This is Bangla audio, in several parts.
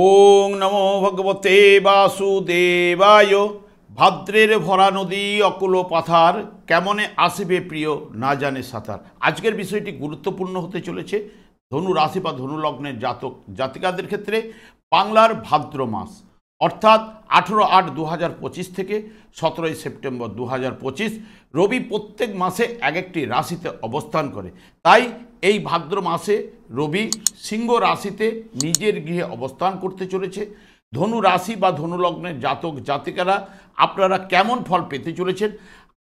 ওং নমো ভগবতে বাসুদেবায়। ভাদ্রের ভরা নদী অকুল পাথার, কেমনে আসিবে প্রিয় না জানে সাঁতার। আজকের বিষয়টি গুরুত্বপূর্ণ হতে চলেছে ধনু রাশি বা ধনু লগ্নের জাতক জাতিকাদের ক্ষেত্রে। বাংলার ভাদ্র মাস অর্থাৎ 18/8/2025 থেকে 17 সেপ্টেম্বর 2025 রবি প্রত্যেক মাসে এক একটি রাশিতে অবস্থান করে। তাই এই ভাদ্র মাসে রবি সিংহ রাশিতে নিজের গৃহে অবস্থান করতে চলেছে। ধনু রাশি বা ধনু লগ্নের জাতক জাতিকারা আপনারা কেমন ফল পেতে চলেছেন,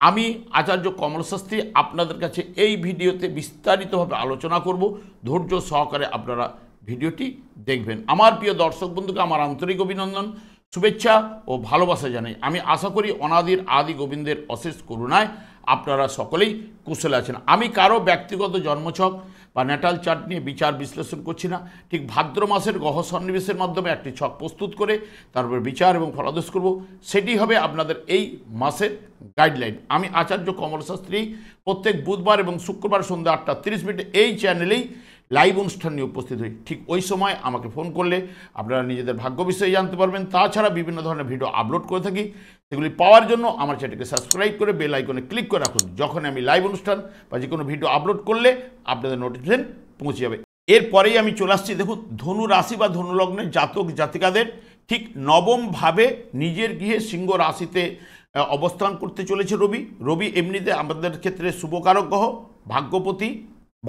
আমি আচার্য কমল শাস্ত্রী আপনাদের কাছে এই ভিডিওতে বিস্তারিতভাবে আলোচনা করব। ধৈর্য সহকারে আপনারা ভিডিওটি দেখবেন। আমার প্রিয় দর্শক বন্ধুকে আমার আন্তরিক অভিনন্দন, শুভেচ্ছা ও ভালোবাসা জানাই। আমি আশা করি অনাদির আদি গোবিন্দের অশেষ করুণায় আপনারা সকলেই কুশলে আছেন। আমি কারো ব্যক্তিগত জন্মছক বা ন্যাটাল চার্ট নিয়ে বিচার বিশ্লেষণ করছি না। ঠিক ভাদ্র মাসের গ্রহ সন্নিবেশের মাধ্যমে একটি ছক প্রস্তুত করে তারপর বিচার এবং ফলাদেশ করব, সেটি হবে আপনাদের এই মাসের গাইডলাইন। আমি আচার্য কমল শাস্ত্রী প্রত্যেক বুধবার এবং শুক্রবার সন্ধ্যা 8:30 এই চ্যানেলেই লাইভ অনুষ্ঠান নিয়ে উপস্থিত হই। ঠিক ওই সময় আমাকে ফোন করলে আপনারা নিজেদের ভাগ্য বিষয়ে জানতে পারবেন। তাছাড়া বিভিন্ন ধরনের ভিডিও আপলোড করে থাকি, সেগুলি পাওয়ার জন্য আমার চ্যানেলকে সাবস্ক্রাইব করে বেল আইকনে ক্লিক করে রাখুন। যখন আমি লাইভ অনুষ্ঠান বা যে কোনো ভিডিও আপলোড করলে আপনাদের নোটিফিকেশন পৌঁছে যাবে। এরপরেই আমি চলে আসছি, দেখুন ধনু রাশি বা ধনু লগ্নের জাতক জাতিকাদের ঠিক নবমভাবে নিজের গৃহে সিংহ রাশিতে অবস্থান করতে চলেছে রবি। রবি এমনিতে আমাদের ক্ষেত্রে শুভকারক গ্রহ, ভাগ্যপতি,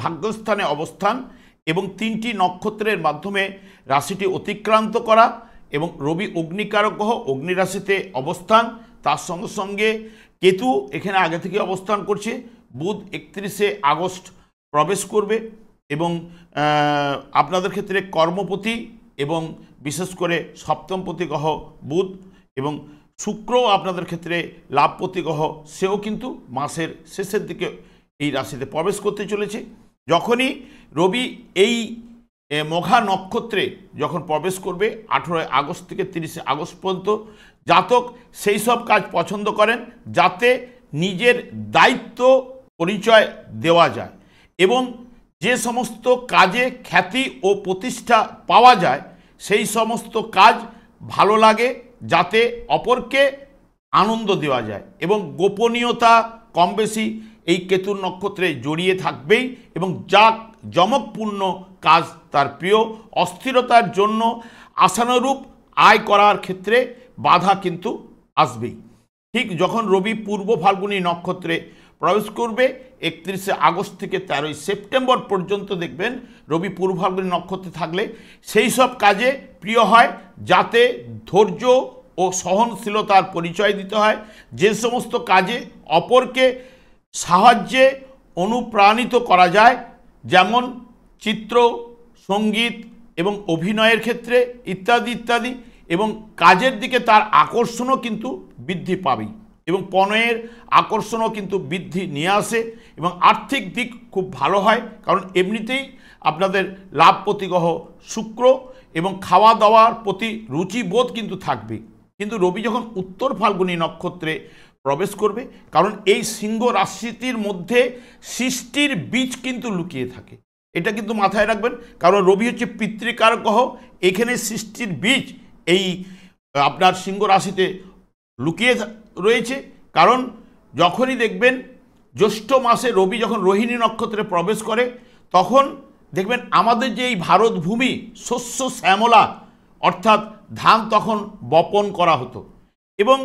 ভাগ্যস্থানে অবস্থান এবং 3টি নক্ষত্রের মাধ্যমে রাশিটি অতিক্রান্ত করা এবং রবি অগ্নিকারক গ্রহ, অগ্নি রাশিতে অবস্থান। তার সঙ্গে সঙ্গে কেতু এখানে আগে থেকে অবস্থান করছে। বুধ 31শে আগস্ট প্রবেশ করবে এবং আপনাদের ক্ষেত্রে কর্মপতি এবং বিশেষ করে সপ্তমপতি গ্রহ বুধ এবং শুক্রও আপনাদের ক্ষেত্রে লাভপতি গ্রহ, সেও কিন্তু মাসের শেষের দিকে এই রাশিতে প্রবেশ করতে চলেছে। যখনই রবি এই মঘা নক্ষত্রে যখন প্রবেশ করবে 18 আগস্ট থেকে 30 আগস্ট পর্যন্ত, জাতক সেই সব কাজ পছন্দ করেন যাতে নিজের দায়িত্ব পরিচয় দেওয়া যায় এবং যে সমস্ত কাজে খ্যাতি ও প্রতিষ্ঠা পাওয়া যায় সেই সমস্ত কাজ ভালো লাগে, যাতে অপরকে আনন্দ দেওয়া যায় এবং গোপনীয়তা কম বেশি এই কেতুর নক্ষত্রে জড়িয়ে থাকবেই এবং জমকপূর্ণ কাজ তার প্রিয়। অস্থিরতার জন্য আশানুরূপ আয় করার ক্ষেত্রে বাধা কিন্তু আসবেই। ঠিক যখন রবি পূর্ব ফাল্গুনী নক্ষত্রে প্রবেশ করবে 31শে আগস্ট থেকে 13 সেপ্টেম্বর পর্যন্ত, দেখবেন রবি পূর্ব ফাল্গুনী নক্ষত্রে থাকলে সেই সব কাজে প্রিয় হয় যাতে ধৈর্য ও সহনশীলতার পরিচয় দিতে হয়। যে সমস্ত কাজে অপরকে সাহায্যে অনুপ্রাণিত করা যায়, যেমন চিত্র, সঙ্গীত এবং অভিনয়ের ক্ষেত্রে ইত্যাদি ইত্যাদি, এবং কাজের দিকে তার আকর্ষণও কিন্তু বৃদ্ধি পাবেই এবং পণয়ের আকর্ষণও কিন্তু বৃদ্ধি নিয়ে আসে এবং আর্থিক দিক খুব ভালো হয়, কারণ এমনিতেই আপনাদের লাভপতি গ্রহ শুক্র এবং খাওয়া দাওয়ার প্রতি রুচিবোধ কিন্তু থাকবে। কিন্তু রবি যখন উত্তর ফাল্গুনী নক্ষত্রে প্রবেশ করবে, কারণ এই সিংহ রাশিটির মধ্যে সৃষ্টির বীজ কিন্তু লুকিয়ে থাকে, এটা কিন্তু মাথায় রাখবেন। কারণ রবি হচ্ছে পিতৃকারক গ্রহ, এখানে সৃষ্টির বীজ এই আপনার সিংহ রাশিতে লুকিয়ে রয়েছে। কারণ যখনই দেখবেন জ্যৈষ্ঠ মাসে রবি যখন রোহিণী নক্ষত্রে প্রবেশ করে, তখন দেখবেন আমাদের যে এই ভারত ভূমি শস্য শ্যামলা, অর্থাৎ ধান তখন বপন করা হতো এবং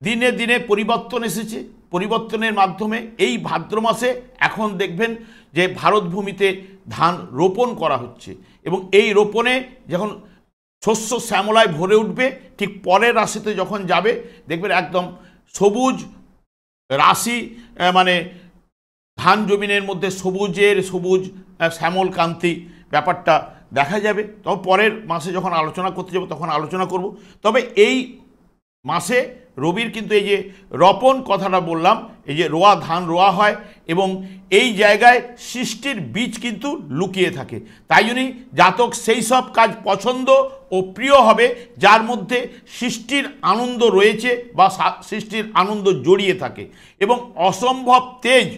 দিনে দিনে পরিবর্তন এসেছে। পরিবর্তনের মাধ্যমে এই ভাদ্র মাসে এখন দেখবেন যে ভারত ভূমিতে ধান রোপণ করা হচ্ছে এবং এই রোপণে যখন শস্য শ্যামলায় ভরে উঠবে, ঠিক পরের রাশিতে যখন যাবে দেখবেন একদম সবুজ রাশি, মানে ধান জমিনের মধ্যে সবুজ শ্যামল কান্তি ব্যাপারটা দেখা যাবে। তবে পরের মাসে যখন আলোচনা করতে যাব তখন আলোচনা করব। তবে এই মাসে রবির কিন্তু এই যে রোপণ কথাটা বললাম, এই যে ধান রোয়া হয় এবং এই জায়গায় সৃষ্টির বীজ কিন্তু লুকিয়ে থাকে। তাই জন্যই জাতক সেই সব কাজ পছন্দ ও প্রিয় হবে যার মধ্যে সৃষ্টির আনন্দ রয়েছে বা সৃষ্টির আনন্দ জড়িয়ে থাকে এবং অসম্ভব তেজ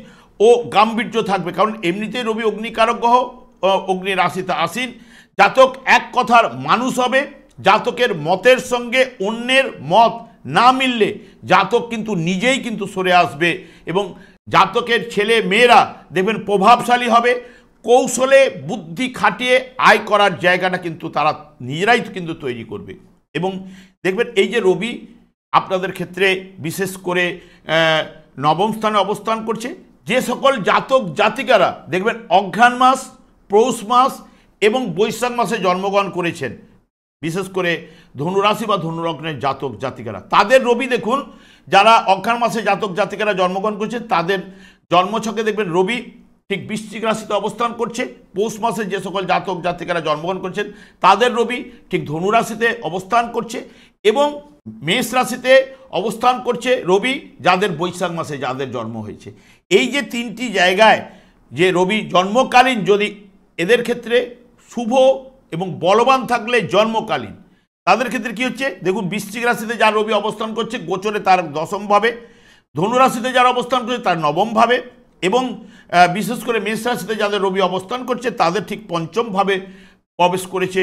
ও গাম্ভীর্য থাকবে। কারণ এমনিতেই রবি অগ্নিকারক গ্রহ, অগ্নি রাশিতে আসীন, জাতক এক কথার মানুষ হবে জাতকের মতের সঙ্গে অন্যের মত না মিললে জাতক কিন্তু নিজেই কিন্তু সরে আসবে এবং জাতকের ছেলে মেয়েরা দেখবেন প্রভাবশালী হবে, কৌশলে বুদ্ধি খাটিয়ে আয় করার জায়গাটা কিন্তু তারা নিজেরাই কিন্তু তৈরি করবে। এবং দেখবেন এই যে রবি আপনাদের ক্ষেত্রে বিশেষ করে নবম স্থানে অবস্থান করছে, যে সকল জাতক জাতিকারা দেখবেন অঘ্রাণ মাস, পৌষ মাস এবং বৈশাখ মাসে জন্মগ্রহণ করেছেন, বিশেষ করে ধনুরাশি বা ধনুলগ্নের জাতক জাতিকারা, তাদের রবি দেখুন, যারা অঘ্রাণ মাসে জাতক জাতিকারা জন্মগ্রহণ করছে তাদের জন্মছকে দেখবেন রবি ঠিক বৃশ্চিক রাশিতে অবস্থান করছে। পৌষ মাসে যে সকল জাতক জাতিকারা জন্মগ্রহণ করছেন তাদের রবি ঠিক ধনুরাশিতে অবস্থান করছে এবং মেষ রাশিতে অবস্থান করছে রবি যাদের বৈশাখ মাসে যাদের জন্ম হয়েছে। এই যে তিনটি জায়গায় যে রবি জন্মকালীন যদি এদের ক্ষেত্রে শুভ এবং বলবান থাকলে জন্মকালীন তাদের ক্ষেত্রে কি হচ্ছে দেখুন, বৃশ্চিক রাশিতে যার রবি অবস্থান করছে গোচরে তার দশমভাবে, ধনুরাশিতে যারা অবস্থান করছে তার নবমভাবে এবং বিশেষ করে মেষ রাশিতে যাদের রবি অবস্থান করছে তাদের ঠিক পঞ্চমভাবে প্রবেশ করেছে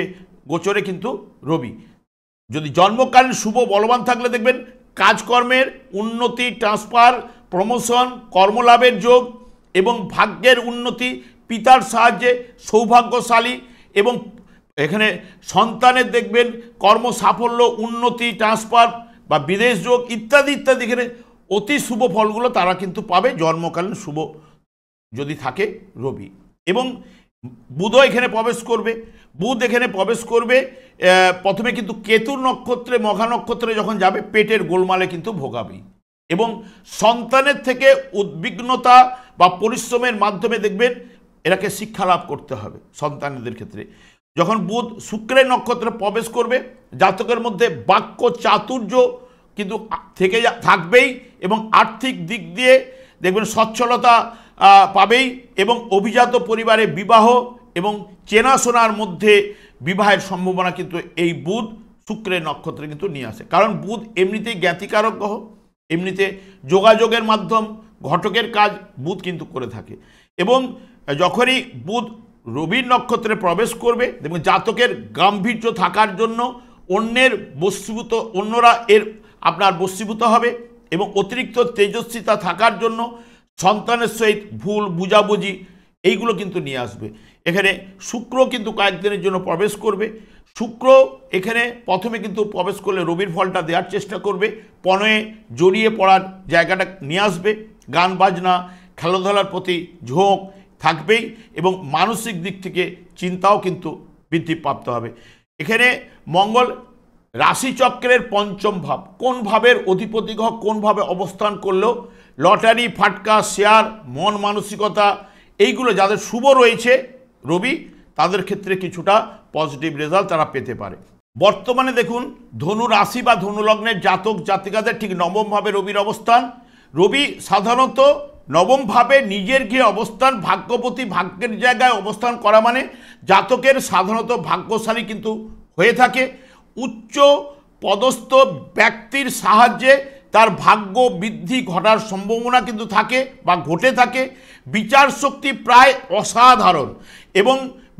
গোচরে কিন্তু রবি। যদি জন্মকালীন শুভ বলবান থাকলে দেখবেন কাজকর্মের উন্নতি, ট্রান্সফার, প্রমোশন, কর্মলাভের যোগ এবং ভাগ্যের উন্নতি, পিতার সাহায্যে সৌভাগ্যশালী এবং এখানে সন্তানের দেখবেন কর্ম সাফল্য, উন্নতি, ট্রান্সফার বা বিদেশ যোগ ইত্যাদি ইত্যাদি এখানে অতি শুভ ফলগুলো তারা কিন্তু পাবে জন্মকালীন শুভ যদি থাকে রবি। এবং বুধও এখানে প্রবেশ করবে, বুধ এখানে প্রবেশ করবে প্রথমে কিন্তু কেতুর নক্ষত্রে, মঘা নক্ষত্রে যখন যাবে পেটের গোলমালে কিন্তু ভোগাবেই এবং সন্তানের থেকে উদ্বিগ্নতা বা পরিশ্রমের মাধ্যমে দেখবেন এরাকে শিক্ষা লাভ করতে হবে সন্তানদের ক্ষেত্রে। যখন বুধ শুক্রের নক্ষত্রে প্রবেশ করবে জাতকের মধ্যে বাক্য চাতুর্য কিন্তু থেকে থাকবেই এবং আর্থিক দিক দিয়ে দেখবেন সচ্ছলতা পাবেই এবং অভিজাত পরিবারে বিবাহ এবং চেনাশোনার মধ্যে বিবাহের সম্ভাবনা কিন্তু এই বুধ শুক্রের নক্ষত্রে কিন্তু নিয়ে আসে। কারণ বুধ এমনিতেই জ্ঞাতিকারক গ্রহ, এমনিতে যোগাযোগের মাধ্যম, ঘটকের কাজ বুধ কিন্তু করে থাকে এবং যখনই বুধ রবির নক্ষত্রে প্রবেশ করবে দেখবেন জাতকের গাম্ভীর্য থাকার জন্য অন্যের বশীভূত, অন্যরা এর আপনার বশীভূত হবে এবং অতিরিক্ত তেজস্বিতা থাকার জন্য সন্তানের সহিত ভুল বুঝাবুঝি এইগুলো কিন্তু নিয়ে আসবে। এখানে শুক্র কিন্তু কয়েকদিনের জন্য প্রবেশ করবে। শুক্র এখানে প্রথমে কিন্তু প্রবেশ করলে রবির ফলটা দেওয়ার চেষ্টা করবে, পণয়ে জড়িয়ে পড়ার জায়গাটা নিয়ে আসবে, গান বাজনা খেলাধুলার প্রতি ঝোঁক থাকবেই এবং মানসিক দিক থেকে চিন্তাও কিন্তু বৃদ্ধিপ্রাপ্ত হবে। এখানে মঙ্গল রাশিচক্রের পঞ্চম ভাব, কোন ভাবের অধিপতি গ্রহ কোন ভাবে অবস্থান করলেও লটারি, ফাটকা, শেয়ার, মন মানসিকতা এইগুলো যাদের শুভ রয়েছে রবি তাদের ক্ষেত্রে কিছুটা পজিটিভ রেজাল্ট তারা পেতে পারে। বর্তমানে দেখুন ধনু রাশি বা ধনু লগ্নের জাতক জাতিকাদের ঠিক নবম ভাবে রবির অবস্থান। রবি সাধারণত নবম ভাবে নিজের গৃহে অবস্থান, ভাগ্যপতি ভাগ্যের জায়গায় অবস্থান করা মানে জাতকের সাধারণত ভাগ্যশালী কিন্তু হয়ে থাকে। উচ্চ পদস্থ ব্যক্তির সাহায্যে তার ভাগ্য বৃদ্ধি ঘটার সম্ভাবনা কিন্তু থাকে বা ঘটে থাকে। বিচার শক্তি প্রায় অসাধারণ এবং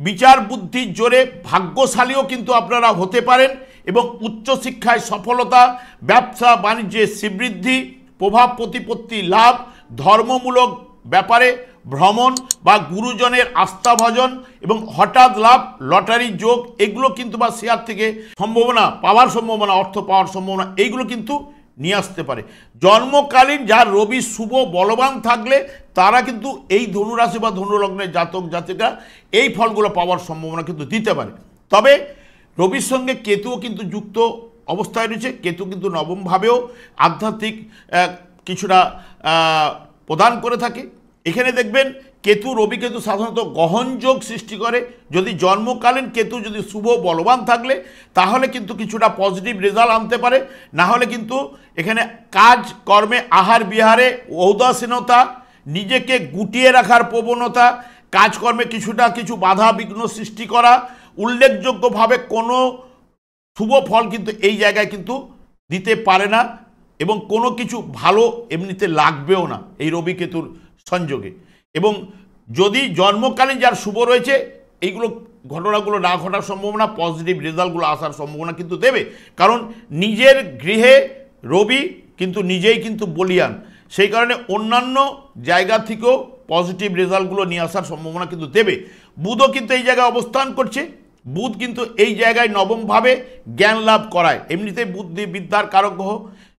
বিচার বুদ্ধির জোরে ভাগ্যশালীও কিন্তু আপনারা হতে পারেন এবং উচ্চশিক্ষায় সফলতা, ব্যবসা বাণিজ্যে শ্রীবৃদ্ধি, প্রভাব প্রতিপত্তি লাভ, ধর্মমূলক ব্যাপারে ভ্রমণ বা গুরুজনের আস্থাভজন এবং হঠাৎ লাভ, লটারি যোগ এগুলো কিন্তু বা শেয়ার থেকে সম্ভাবনা পাওয়ার সম্ভাবনা, অর্থ পাওয়ার সম্ভাবনা এইগুলো কিন্তু নিয়ে আসতে পারে। জন্মকালীন যার রবি শুভ বলবান থাকলে তারা কিন্তু এই ধনুরাশি বা ধনুলগ্নের জাতক জাতিকা এই ফলগুলো পাওয়ার সম্ভাবনা কিন্তু দিতে পারে। তবে রবির সঙ্গে কেতুও কিন্তু যুক্ত অবস্থায় রয়েছে। কেতু কিন্তু নবমভাবেও আধ্যাত্মিক কিছুটা প্রদান করে থাকে। এখানে দেখবেন কেতু, রবি কেতু সাধারণত গহনযোগ সৃষ্টি করে। যদি জন্মকালীন কেতু যদি শুভ বলবান থাকলে তাহলে কিন্তু কিছুটা পজিটিভ রেজাল্ট আনতে পারে, না হলে কিন্তু এখানে কাজ কর্মে আহার বিহারে ঔদাসীনতা, নিজেকে গুটিয়ে রাখার প্রবণতা, কাজকর্মে কিছু বাধা বিঘ্ন সৃষ্টি করা, উল্লেখযোগ্যভাবে কোনো শুভ ফল কিন্তু এই জায়গায় কিন্তু দিতে পারে না এবং কোনো কিছু ভালো এমনিতে লাগবেও না এই রবি কেতুর সংযোগে। এবং যদি জন্মকালীন যার শুভ রয়েছে এইগুলো ঘটনাগুলো না ঘটার সম্ভাবনা, পজিটিভ রেজাল্টগুলো আসার সম্ভাবনা কিন্তু দেবে। কারণ নিজের গৃহে রবি কিন্তু নিজেই কিন্তু বলিয়ান, সেই কারণে অন্যান্য জায়গা থেকেও পজিটিভ রেজাল্টগুলো নিয়ে আসার সম্ভাবনা কিন্তু দেবে। বুধও কিন্তু এই জায়গায় অবস্থান করছে, বুধ কিন্তু এই জায়গায় নবমভাবে জ্ঞান লাভ করায়। এমনিতেই বুদ্ধি বিদ্যার কারক গ্রহ,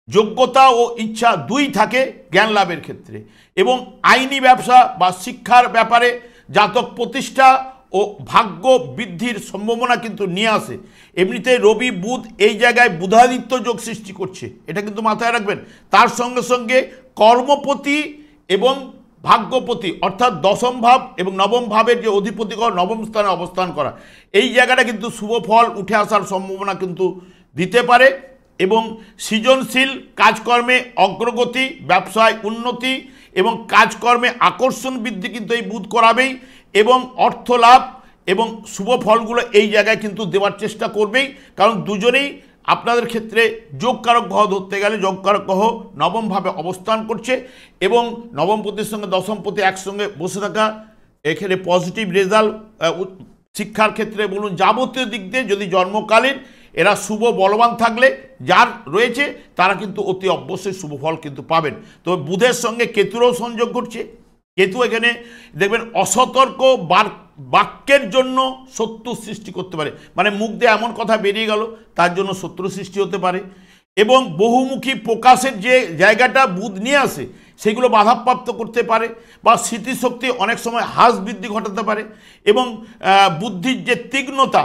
যোগ্যতা ও ইচ্ছা দুই থাকে জ্ঞান লাভের ক্ষেত্রে, এবং আইনি ব্যবসা বা শিক্ষার ব্যাপারে জাতক প্রতিষ্ঠা ও ভাগ্য বৃদ্ধির সম্ভাবনা কিন্তু নিয়ে আসে। এমনিতে রবি বুধ এই জায়গায় বুধাদিত্য যোগ সৃষ্টি করছে, এটা কিন্তু মাথায় রাখবেন। তার সঙ্গে সঙ্গে কর্মপতি এবং ভাগ্যপতি অর্থাৎ দশম ভাব এবং নবম ভাবের যে অধিপতিগণ নবম স্থানে অবস্থান করা, এই জায়গাটা কিন্তু শুভ ফল উঠে আসার সম্ভাবনা কিন্তু দিতে পারে। এবং সৃজনশীল কাজকর্মে অগ্রগতি, ব্যবসায় উন্নতি এবং কাজকর্মে আকর্ষণ বৃদ্ধি কিন্তু এই বুধ করাবেই, এবং অর্থ লাভ এবং শুভ ফলগুলো এই জায়গায় কিন্তু দেওয়ার চেষ্টা করবেই। কারণ দুজনেই আপনাদের ক্ষেত্রে যোগকারক গ্রহ ধরতে গেলে যোগকারক গ্রহ নবমভাবে অবস্থান করছে, এবং নবমপতির সঙ্গে দশমপতি একসঙ্গে বসে থাকা এখানে পজিটিভ রেজাল্ট, শিক্ষার ক্ষেত্রে বলুন যাবতীয় দিক দিয়ে যদি জন্মকালীন এরা শুভ বলবান থাকলে যার রয়েছে তারা কিন্তু অতি অবশ্যই শুভ ফল কিন্তু পাবেন। তবে বুধের সঙ্গে কেতুরও সংযোগ ঘটছে। কেতু এখানে দেখবেন অসতর্ক বাক্যের জন্য শত্রু সৃষ্টি করতে পারে, মানে মুখ দিয়ে এমন কথা বেরিয়ে গেল তার জন্য শত্রু সৃষ্টি হতে পারে, এবং বহুমুখী প্রকাশের যে জায়গাটা বুধ নিয়ে আসে সেগুলো বাধাপ্রাপ্ত করতে পারে, বা স্মৃতিশক্তি অনেক সময় হ্রাস বৃদ্ধি ঘটাতে পারে, এবং বুদ্ধির যে তীক্ষ্ণতা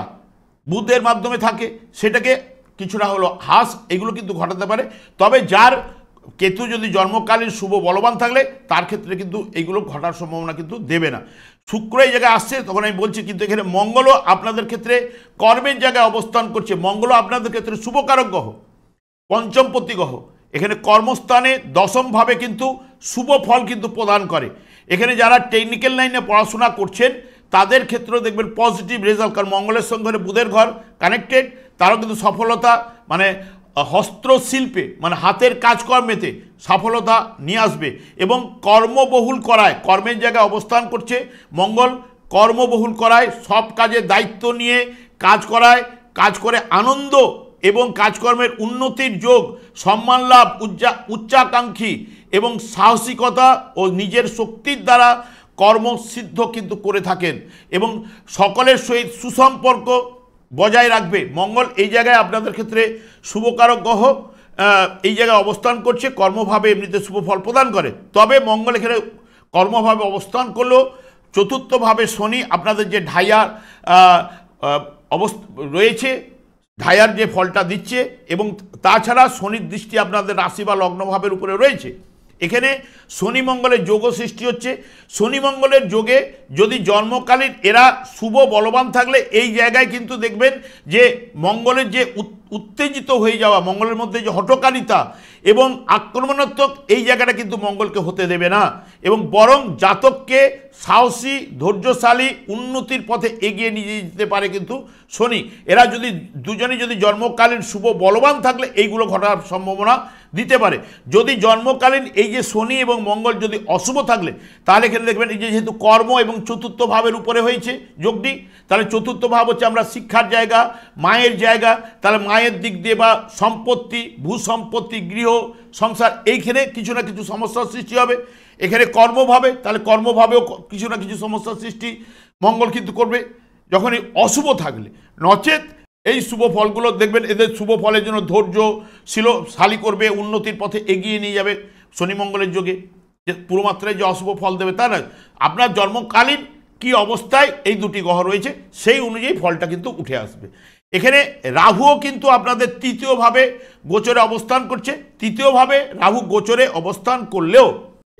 বুধের মাধ্যমে থাকে সেটাকে কিছুটা হলো হ্রাস এগুলো কিন্তু ঘটাতে পারে। তবে যার কেতু যদি জন্মকালীন শুভ বলবান থাকলে তার ক্ষেত্রে কিন্তু এইগুলো ঘটার সম্ভাবনা কিন্তু দেবে না। শুক্র এই জায়গায় আসছে, তখন আমি বলছি কিন্তু এখানে মঙ্গলও আপনাদের ক্ষেত্রে কর্মের জায়গায় অবস্থান করছে। মঙ্গলও আপনাদের ক্ষেত্রে শুভকারক গ্রহ, পঞ্চমপতি গ্রহ, এখানে কর্মস্থানে দশমভাবে কিন্তু শুভ ফল কিন্তু প্রদান করে। এখানে যারা টেকনিক্যাল লাইনে পড়াশোনা করছেন তাদের ক্ষেত্রেও দেখবেন পজিটিভ রেজাল্ট, কারণ মঙ্গলের সঙ্গে বুধের ঘর কানেক্টেড, তারাও কিন্তু সফলতা মানে হস্তশিল্পে মানে হাতের কাজকর্মেতে সফলতা নিয়ে আসবে, এবং কর্মবহুল করায় কর্মের জায়গায় অবস্থান করছে মঙ্গল, কর্মবহুল করায় সব কাজে দায়িত্ব নিয়ে কাজ করায়, কাজ করে আনন্দ এবং কাজকর্মের উন্নতির যোগ, সম্মান লাভ, উচ্চাকাঙ্ক্ষী এবং সাহসিকতা ও নিজের শক্তির দ্বারা কর্মসিদ্ধ কিন্তু করে থাকেন, এবং সকলের সহিত সুসম্পর্ক বজায় রাখবে। মঙ্গল এই জায়গায় আপনাদের ক্ষেত্রে শুভকারক গ্রহ এই জায়গায় অবস্থান করছে, কর্মভাবে এমনিতে শুভ ফল প্রদান করে। তবে মঙ্গল এখানে কর্মভাবে অবস্থান করলেও চতুর্থভাবে শনি আপনাদের যে ঢাইয়ার রয়েছে, ঢাইয়ার যে ফলটা দিচ্ছে, এবং তাছাড়া শনির দৃষ্টি আপনাদের রাশি বা লগ্নভাবের উপরে রয়েছে। এখানে শনি মঙ্গলের যোগ সৃষ্টি হচ্ছে। শনি মঙ্গলের যোগে যদি জন্মকালীন এরা শুভ বলবান থাকলে এই জায়গায় কিন্তু দেখবেন যে মঙ্গলের যে উত্তেজিত হয়ে যাওয়া, মঙ্গলের মধ্যে যে হঠকারিতা এবং আক্রমণাত্মক এই জায়গাটা কিন্তু মঙ্গলকে হতে দেবে না, এবং বরং জাতককে সাহসী, ধৈর্যশালী, উন্নতির পথে এগিয়ে নিয়ে যেতে পারে কিন্তু শনি। এরা যদি দুজনেই যদি জন্মকালীন শুভ বলবান থাকলে এইগুলো ঘটার সম্ভাবনা দিতে পারে। যদি জন্মকালীন এই যে শনি এবং মঙ্গল যদি অশুভ থাকলে তাহলে এখানে দেখবেন এই যে যেহেতু কর্ম এবং চতুর্থ ভাবের উপরে হয়েছে যোগটি, তাহলে চতুর্থ ভাব হচ্ছে আমরা শিক্ষার জায়গা, মায়ের জায়গা, তাহলে মায়ের দিক দিয়ে বা সম্পত্তি, ভূসম্পত্তি, গৃহ, সংসার, এইখানে কিছু না কিছু সমস্যার সৃষ্টি হবে। এখানে কর্মভাবে, তাহলে কর্মভাবেও কিছু না কিছু সমস্যার সৃষ্টি মঙ্গল কিন্তু করবে যখনই অশুভ থাকলে। নচেত এই শুভ ফলগুলো দেখবেন এদের শুভ ফলের জন্য ধৈর্যশীলশালী করবে, উন্নতির পথে এগিয়ে নিয়ে যাবে শনি মঙ্গলের যোগে। যে পুরোমাত্রায় যে অশুভ ফল দেবে তা নয়, আপনার জন্মকালীন কি অবস্থায় এই দুটি গ্রহ রয়েছে সেই অনুযায়ী ফলটা কিন্তু উঠে আসবে। এখানে রাহুও কিন্তু আপনাদের তৃতীয়ভাবে গোচরে অবস্থান করছে। তৃতীয়ভাবে রাহু গোচরে অবস্থান করলেও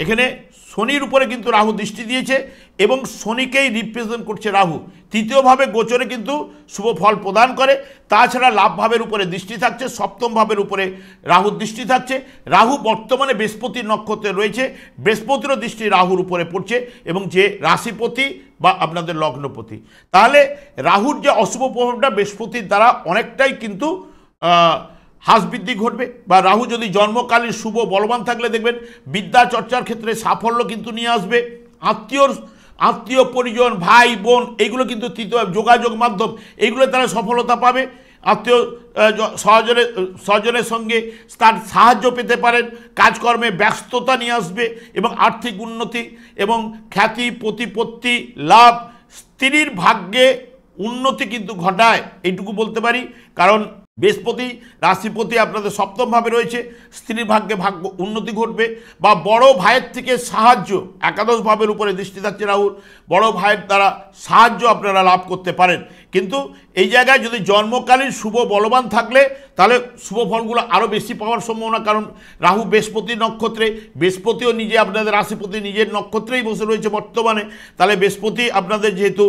এখানে শনির উপরে কিন্তু রাহু দৃষ্টি দিয়েছে এবং শনিকেই রিপ্রেজেন্ট করছে রাহু। তৃতীয়ভাবে গোচরে কিন্তু শুভ ফল প্রদান করে। তাছাড়া লাভ ভাবের উপরে দৃষ্টি থাকছে, সপ্তম ভাবের উপরে রাহুর দৃষ্টি থাকছে। রাহু বর্তমানে বৃহস্পতির নক্ষত্রে রয়েছে, বৃহস্পতিরও দৃষ্টি রাহুর উপরে পড়ছে এবং যে রাশিপতি বা আপনাদের লগ্নপতি। তাহলে রাহুর যে অশুভ প্রভাবটা বৃহস্পতির দ্বারা অনেকটাই কিন্তু হ্রাস বৃদ্ধি ঘটবে। বা রাহু যদি জন্মকালীন শুভ বলবান থাকলে দেখবেন বিদ্যা চর্চার ক্ষেত্রে সাফল্য কিন্তু নিয়ে আসবে। আত্মীয়র আত্মীয় পরিজন, ভাই বোন, এইগুলো কিন্তু তৃতীয় যোগাযোগ মাধ্যম, এইগুলো তারা সফলতা পাবে। আত্মীয় স্বজনের সঙ্গে তার সাহায্য পেতে পারেন, কাজকর্মে ব্যস্ততা নিয়ে আসবে এবং আর্থিক উন্নতি এবং খ্যাতি, প্রতিপত্তি লাভ, স্ত্রীর ভাগ্যে উন্নতি কিন্তু ঘটায়, এইটুকু বলতে পারি। কারণ বৃহস্পতি রাশিপতি আপনাদের সপ্তমভাবে রয়েছে, স্ত্রীর ভাগ্যে উন্নতি ঘটবে বা বড় ভাইয়ের থেকে সাহায্য, একাদশ ভাবের উপরে দৃষ্টি থাকছে রাহুর, বড় ভাইয়ের দ্বারা সাহায্য আপনারা লাভ করতে পারেন। কিন্তু এই জায়গায় যদি জন্মকালীন শুভ বলবান থাকলে তাহলে শুভ ফলগুলো আরও বেশি পাওয়ার সম্ভাবনা। কারণ রাহু বৃহস্পতির নক্ষত্রে, বৃহস্পতিও নিজে আপনাদের রাশিপতি নিজের নক্ষত্রেই বসে রয়েছে বর্তমানে, তাহলে বৃহস্পতি আপনাদের যেহেতু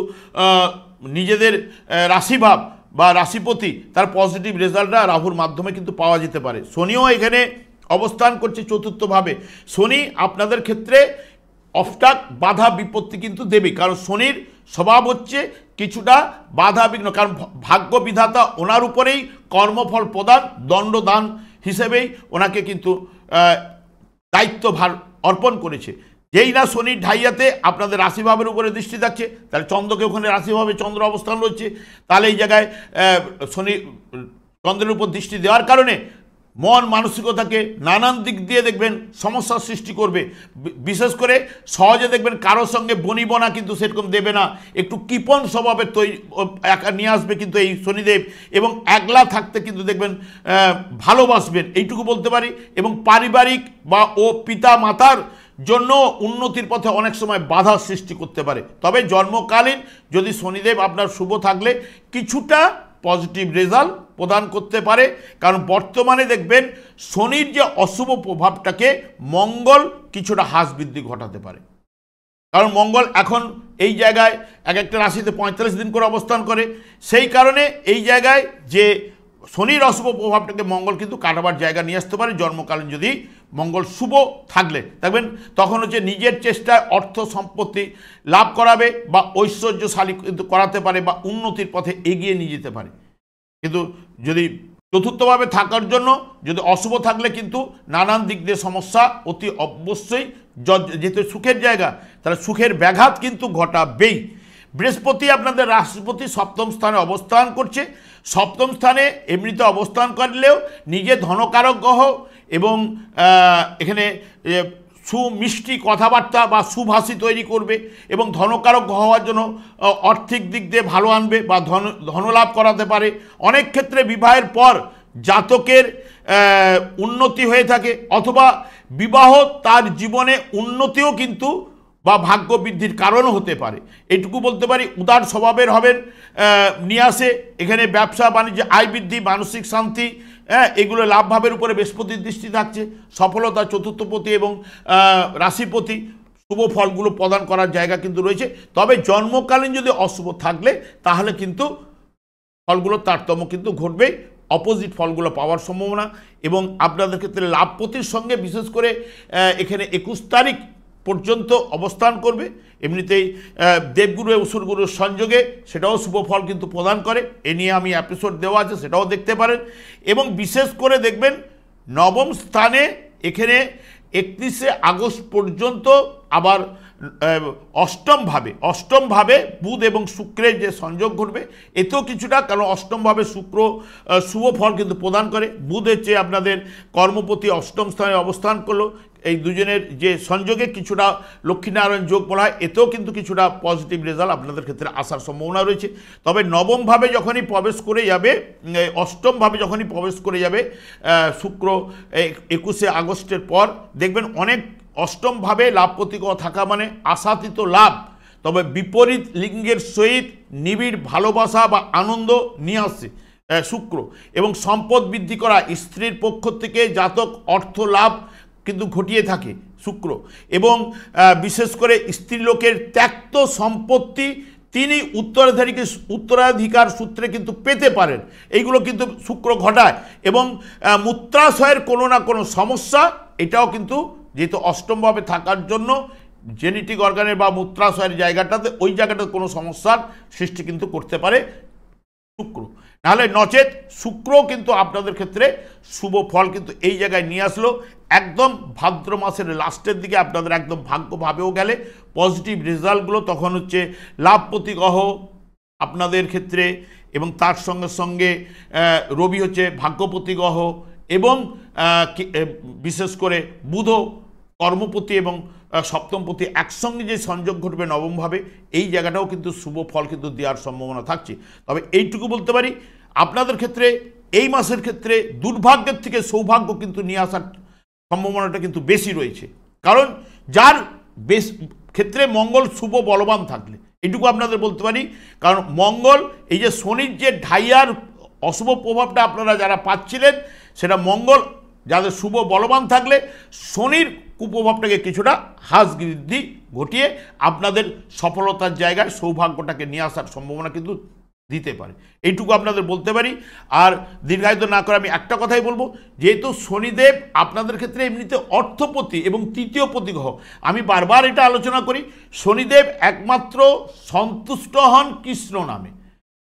নিজেদের রাশিভাব বা রাশিপতি, তার পজিটিভ রেজাল্টটা রাহুর মাধ্যমে কিন্তু পাওয়া যেতে পারে। শনিও এখানে অবস্থান করছে চতুর্থভাবে। শনি আপনাদের ক্ষেত্রে অফটাক বাধা বিপত্তি কিন্তু দেবে, কারণ শনির স্বভাব হচ্ছে কিছুটা বাধা বিঘ্ন, কারণ ভাগ্য বিধাতা ওনার উপরেই কর্মফল প্রদান, দণ্ডদান হিসেবেই ওনাকে কিন্তু দায়িত্বভার অর্পণ করেছে। যেই না শনির ঢাইয়াতে আপনাদের রাশিভাবের উপরে দৃষ্টি থাকছে, তাহলে চন্দ্রকে ওখানে রাশিভাবে চন্দ্র অবস্থান রয়েছে, তাহলে এই জায়গায় শনি চন্দ্রের উপর দৃষ্টি দেওয়ার কারণে মন মানসিকতাকে নানান দিক দিয়ে দেখবেন সমস্যার সৃষ্টি করবে। বিশেষ করে সহজে দেখবেন কারোর সঙ্গে বনিবনা কিন্তু সেরকম দেবে না, একটু কৃপণ স্বভাবের নিয়ে আসবে কিন্তু এই শনিদেব, এবং একলা থাকতে কিন্তু দেখবেন ভালোবাসবেন, এইটুকু বলতে পারি। এবং পারিবারিক বা পিতা মাতার জন্য উন্নতির পথে অনেক সময় বাধার সৃষ্টি করতে পারে। তবে জন্মকালীন যদি শনিদেব আপনার শুভ থাকলে কিছুটা পজিটিভ রেজাল্ট প্রদান করতে পারে, কারণ বর্তমানে দেখবেন শনির যে অশুভ প্রভাবটাকে মঙ্গল কিছুটা হ্রাস বৃদ্ধি ঘটাতে পারে। কারণ মঙ্গল এখন এই জায়গায় এক একটা রাশিতে 45 দিন করে অবস্থান করে, সেই কারণে এই জায়গায় যে শনির অশুভ প্রভাবটাকে মঙ্গল কিন্তু কাটাবার জায়গা নিয়ে আসতে পারে জন্মকালীন যদি মঙ্গল শুভ থাকলে। দেখবেন তখন হচ্ছে নিজের চেষ্টায় অর্থ সম্পত্তি লাভ করাবে বা ঐশ্বর্যশালী কিন্তু করাতে পারে বা উন্নতির পথে এগিয়ে নিয়ে যেতে পারে। কিন্তু যদি চতুর্থভাবে থাকার জন্য যদি অশুভ থাকলে কিন্তু নানান দিক দিয়ে সমস্যা অতি অবশ্যই, যেহেতু সুখের জায়গা তাহলে সুখের ব্যাঘাত কিন্তু ঘটাবেই। বৃহস্পতি আপনাদের রাশিপতি সপ্তম স্থানে অবস্থান করছে। সপ্তম স্থানে এমনিতে অবস্থান করলেও নিজে ধনকারক গ্রহ এবং এখানে সুমিষ্টি কথাবার্তা বা সুভাষী তৈরি করবে এবং ধনকারক হওয়ার জন্য আর্থিক দিক দিয়ে ভালো আনবে বা ধনলাভ করাতে পারে। অনেক ক্ষেত্রে বিবাহের পর জাতকের উন্নতি হয়ে থাকে, অথবা বিবাহ তার জীবনে উন্নতিও কিন্তু বা ভাগ্য বৃদ্ধির কারণও হতে পারে, এইটুকু বলতে পারি। উদার স্বভাবের হবেন, নিয়ে আসে এখানে ব্যবসা বাণিজ্য, আয় বৃদ্ধি, মানসিক শান্তি, এগুলো লাভভাবের উপরে বৃহস্পতির দৃষ্টি থাকছে। সফলতা চতুর্থপতি এবং রাশিপতি শুভ ফলগুলো প্রদান করার জায়গা কিন্তু রয়েছে। তবে জন্মকালীন যদি অশুভ থাকলে তাহলে কিন্তু ফলগুলোর তারতম্য কিন্তু ঘটবে, অপোজিট ফলগুলো পাওয়ার সম্ভাবনা। এবং আপনাদের ক্ষেত্রে লাভপতির সঙ্গে বিশেষ করে এখানে 21 তারিখ পর্যন্ত অবস্থান করবে। এমনিতেই দেবগুরু অসুরগুরুর সংযোগে সেটাও শুভ ফল কিন্তু প্রদান করে, এ নিয়ে আমি এপিসোড দেওয়া আছে, সেটাও দেখতে পারেন। এবং বিশেষ করে দেখবেন নবম স্থানে এখানে 31শে আগস্ট পর্যন্ত আবার অষ্টমভাবে বুধ এবং শুক্রের যে সংযোগ ঘটবে, এতেও কিছুটা, কারণ অষ্টমভাবে শুক্র শুভ ফল কিন্তু প্রদান করে। বুধের চেয়ে আপনাদের কর্মপতি অষ্টম স্থানে অবস্থান করলো, এই দুজনের যে সংযোগে কিছুটা লক্ষ্মীনারায়ণ যোগ বলা হয়, এতেও কিন্তু কিছুটা পজিটিভ রেজাল্ট আপনাদের ক্ষেত্রে আসার সম্ভাবনা রয়েছে। তবে নবমভাবে যখনই প্রবেশ করে যাবে, অষ্টমভাবে যখনই প্রবেশ করে যাবে শুক্র 21শে আগস্টের পর, দেখবেন অনেক অষ্টমভাবে লাভপতি থাকা মানে আশাতীত লাভ, তবে বিপরীত লিঙ্গের সহিত নিবিড় ভালোবাসা বা আনন্দ নিয়ে আসছে শুক্র, এবং সম্পদ বৃদ্ধি করা, স্ত্রীর পক্ষ থেকে জাতক অর্থ লাভ কিন্তু ঘটিয়ে থাকে শুক্র। এবং বিশেষ করে স্ত্রীলোকের ত্যক্ত সম্পত্তি তিনি উত্তরাধিকার সূত্রে কিন্তু পেতে পারেন, এইগুলো কিন্তু শুক্র ঘটায়। এবং মূত্রাশয়ের কোনো না কোনো সমস্যা, এটাও কিন্তু যেহেতু অষ্টমভাবে থাকার জন্য জেনেটিক অর্গানের বা মূত্রাশয়ের জায়গাটাতে, ওই জায়গাটাতে কোনো সমস্যার সৃষ্টি কিন্তু করতে পারে শুক্র, নাহলে নচেত শুক্র কিন্তু আপনাদের ক্ষেত্রে শুভ ফল কিন্তু এই জায়গায় নিয়ে আসলো। একদম ভাদ্র মাসের লাস্টের দিকে আপনাদের একদম ভাগ্যভাবেও গেলে পজিটিভ রেজাল্টগুলো তখন হচ্ছে লাভপতি গ্রহ আপনাদের ক্ষেত্রে, এবং তার সঙ্গে সঙ্গে রবি হচ্ছে ভাগ্যপতি গ্রহ, এবং বিশেষ করে বুধ কর্মপতি এবং সপ্তমপতি একসঙ্গে যে সংযোগ ঘটবে নবমভাবে, এই জায়গাটাও কিন্তু শুভ ফল কিন্তু দেওয়ার সম্ভাবনা থাকছে। তবে এইটুকু বলতে পারি আপনাদের ক্ষেত্রে এই মাসের ক্ষেত্রে দুর্ভাগ্যের থেকে সৌভাগ্য কিন্তু নিয়ে আসার সম্ভাবনাটা কিন্তু বেশি রয়েছে, কারণ যার ক্ষেত্রে মঙ্গল শুভ বলবান থাকলে, এটুকু আপনাদের বলতে পারি। কারণ মঙ্গল এই যে শনির যে ঢাইয়ার অশুভ প্রভাবটা আপনারা যারা পাচ্ছিলেন, সেটা মঙ্গল যাদের শুভ বলবান থাকলে শনির কুপ্রভাবটাকে কিছুটা হ্রাস বৃদ্ধি ঘটিয়ে আপনাদের সফলতার জায়গায় সৌভাগ্যটাকে নিয়ে আসার সম্ভাবনা কিন্তু দিতে পারে, এইটুকু আপনাদের বলতে পারি। আর দীর্ঘায়িত না করে আমি একটা কথাই বলবো, যেহেতু শনিদেব আপনাদের ক্ষেত্রে এমনিতে অর্থপতি এবং তৃতীয় পতি গ্রহ, আমি বারবার এটা আলোচনা করি, শনিদেব একমাত্র সন্তুষ্ট হন কৃষ্ণ নামে,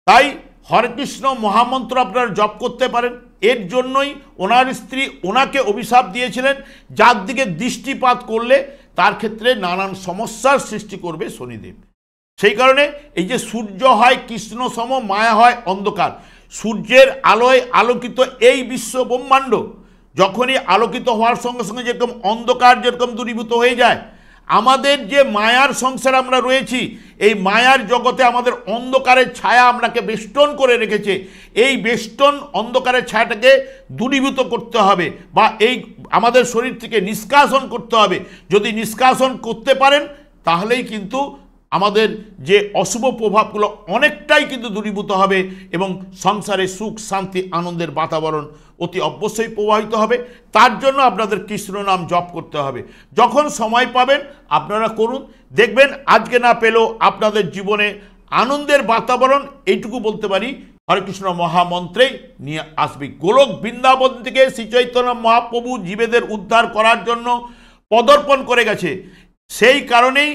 তাই হরে কৃষ্ণ মহামন্ত্র আপনারা জপ করতে পারেন। এর জন্যই ওনার স্ত্রী ওনাকে অভিশাপ দিয়েছিলেন, যার দিকে দৃষ্টিপাত করলে তার ক্ষেত্রে নানান সমস্যার সৃষ্টি করবে শনিদেব। সেই কারণে এই যে সূর্য হয় কৃষ্ণ সম, মায়া হয় অন্ধকার, সূর্যের আলোয় আলোকিত এই বিশ্ব ব্রহ্মাণ্ড যখনই আলোকিত হওয়ার সঙ্গে সঙ্গে যেরকম অন্ধকার যেরকম দূরীভূত হয়ে যায়, আমাদের যে মায়ার সংসারে আমরা রয়েছি, এই মায়ার জগতে আমাদের অন্ধকারের ছায়া আপনাকে বেষ্টন করে রেখেছে, এই বেষ্টন অন্ধকারের ছায়াটাকে দূরীভূত করতে হবে, বা এই আমাদের শরীর থেকে নিষ্কাশন করতে হবে। যদি নিষ্কাশন করতে পারেন তাহলেই কিন্তু আমাদের যে অশুভ প্রভাবগুলো অনেকটাই কিন্তু দূরীভূত হবে, এবং সংসারে সুখ শান্তি আনন্দের বাতাবরণ অতি অবশ্যই প্রবাহিত হবে। তার জন্য আপনাদের কৃষ্ণ নাম জপ করতে হবে। যখন সময় পাবেন আপনারা করুন, দেখবেন আজকে না পেলেও আপনাদের জীবনে আনন্দের বাতাবরণ, এইটুকু বলতে পারি, হরে কৃষ্ণ মহামন্ত্রেই নিয়ে আসবে। গোলক বৃন্দাবন থেকে শ্রী চৈতন্য মহাপ্রভু জীবেদের উদ্ধার করার জন্য পদার্পণ করে গেছে, সেই কারণেই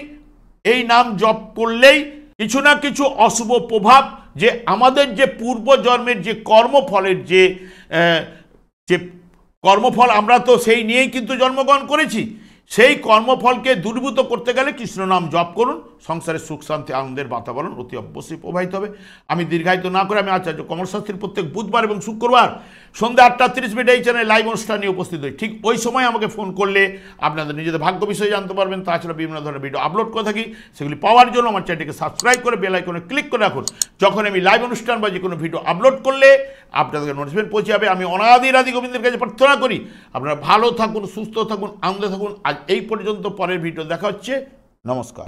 এই নাম জপ করলেই কিছু না কিছু অশুভ প্রভাব, যে আমাদের যে পূর্বজন্মের যে কর্মফলের যে কর্মফল, আমরা তো সেই নিয়েই কিন্তু জন্মগ্রহণ করেছি, সেই কর্মফলকে দূরীভূত করতে গেলে কৃষ্ণ নাম জপ করুন, সংসারে সুখ শান্তি আনন্দের বাতাবরণ অতি অবশ্যই প্রবাহিত হবে। আমি দীর্ঘায়িত না করে আমি আচার্য কমল শাস্ত্রীর প্রত্যেক বুধবার এবং শুক্রবার সন্ধ্যা 8:30 এই চ্যানেলে লাইভ অনুষ্ঠান নিয়ে উপস্থিত হই। ঠিক ওই সময় আমাকে ফোন করলে আপনাদের নিজেদের ভাগ্য বিষয়ে জানতে পারবেন। তাছাড়া বিভিন্ন ধরনের ভিডিও আপলোড করে থাকি, সেগুলি পাওয়ার জন্য আমার চ্যানেলটিকে সাবস্ক্রাইব করে বেল আইকনে ক্লিক করে রাখুন। যখন আমি লাইভ অনুষ্ঠান বা যে কোনো ভিডিও আপলোড করলে আপনাদেরকে নোটিফিকেশন পৌঁছে যাবে। আমি অনাদি গোবিন্দের কাছে প্রার্থনা করি আপনারা ভালো থাকুন, সুস্থ থাকুন, আনন্দে থাকুন। আজ এই পর্যন্ত, পরের ভিডিও দেখা হচ্ছে। নমস্কার।